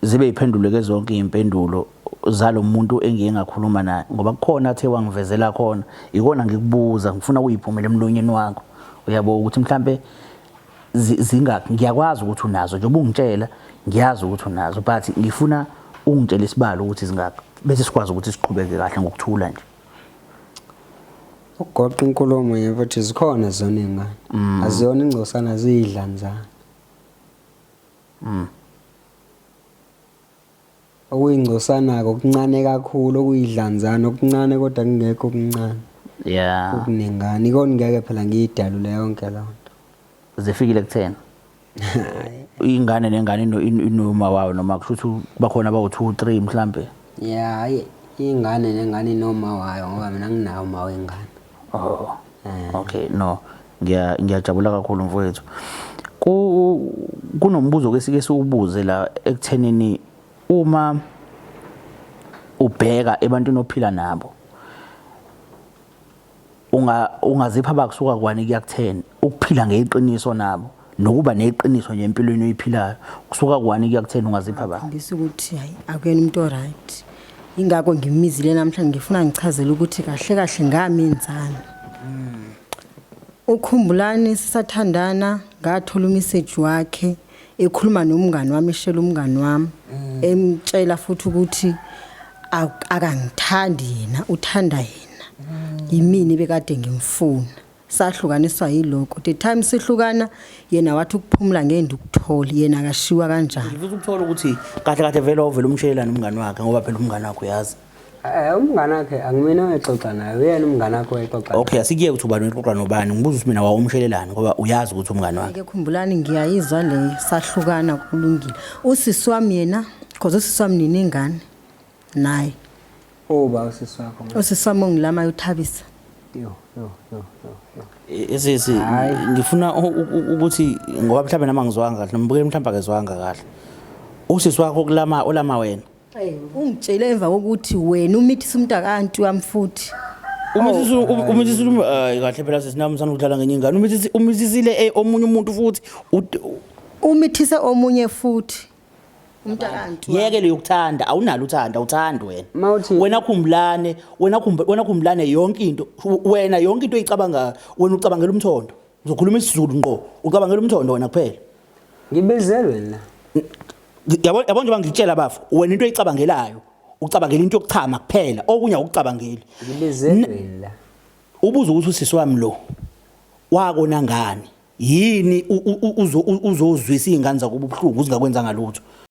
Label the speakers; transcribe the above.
Speaker 1: zibe yiphenduleke zonke izimpendulo zalomuntu engiye ngakhuluma naye ngoba kukhona athe wangivezela khona ikona ngikubuza ngifuna uyiphumela emlonyeni wakho uyabo ukuthi mhlambe zingakho ngiyakwazi ukuthi unazo njengoba ungitshela ngiyazi ukuthi unazo but ngifuna ungitshela isibalo ukuthi zingakho bese sikwazi ukuthi siqhubeke kahle ngokuthula nje
Speaker 2: ugoqa inkulumo yethu zikhona zona ingane aziyona ingcosana ziyidlanzana okuyingcosana okuncane kakhulu okuyidlanzana okuncane kodwa kungekho okuncane okunengane ikona ngeke phela ngiyidalule yonke le nto
Speaker 1: zifikile ku10 ingane nengane inoma wawo noma kusho kuba khona abawu 2 3 mhlambe
Speaker 2: hayi ingane nengane inoma wayo ngoba mina nginawo uma wengane
Speaker 1: okay no ngiyajabula kakhulu mfowethu kunombuzo ke sike siubuze la ekuthenini uma ubheka ebantwini ophila nabo ungazipha bakusuka kwani kuya ku10 ukuphila ngeqiniso nabo nokuba neqiniso nje empilweni oyiphilayo kusuka kwani kuya ku10 ungazipha ba
Speaker 3: ngisukuthi hayi akuyena umuntu oright ingakho ngimizile namhlanje ngifuna ngichazele ukuthi kahle kahle ngamenzana ukhumbulani sisathandana ngathola umessage wakhe ekhuluma nomngani wami eshela umngani wami emtshela futhi ukuthi akangithandi yena uthanda yena yimini bekade ngimfuna sahlukaniswa yiloko the time sihlukana yena wathi ukuphumula ngende ukuthola yena akashiwa kanjani
Speaker 1: ngifuna ukuthola ukuthi kahle kahle vele ovela umshelelana umngani wakhe ngoba phela umngani wakho uyazi
Speaker 2: umngani wakhe angimina uyexoxa naye uyena umngani wakho uyexoxa
Speaker 1: okay asikuye ukuthi ubani uyexoxa nobani ngibuza ukuthi mina wawo umshelelana ngoba uyazi ukuthi umngani wakhe
Speaker 3: ke khumbulani ngiyayizwa le sahlukana kulungile usisi wami yena because usisi wami niningane naye
Speaker 2: usisi wakho
Speaker 3: usisi wami ongilama uthabisa
Speaker 2: yo
Speaker 1: esisi ngifuna ukuthi ngoba mhlawumbe nama ngizwanga kahle nombuke mhlawumbe akezwanga kahle usisi wakho kulama olama wena
Speaker 3: ungitshela emva kokuthi wena umithisa umntakanti wami futhi
Speaker 1: umithisa kahle phela sesinami sanudlala ngenye ingane umithisile omunye umuntu futhi
Speaker 3: umithise omunye futhi umntakanti
Speaker 1: yeke le yokuthanda awunalo uthanda uthanda wena wena khumbulane yonke into wena yonke into oyicabanga wena ucabangela umthondo uzokhuluma isiZulu ngqo ucabangela umthondo wena kuphela
Speaker 2: ngibezelwe la
Speaker 1: yabo nje bangitshela bafu wena into oyicabangelayo ucabangela into yokuchama kuphela okunye ukucabangeli
Speaker 2: ngibezelwe la
Speaker 1: ubuza ukuthi usisi wami lo wakona ngani yini uzozwisa izingane zakuba ubuhlungu uzingakwenza ngalutho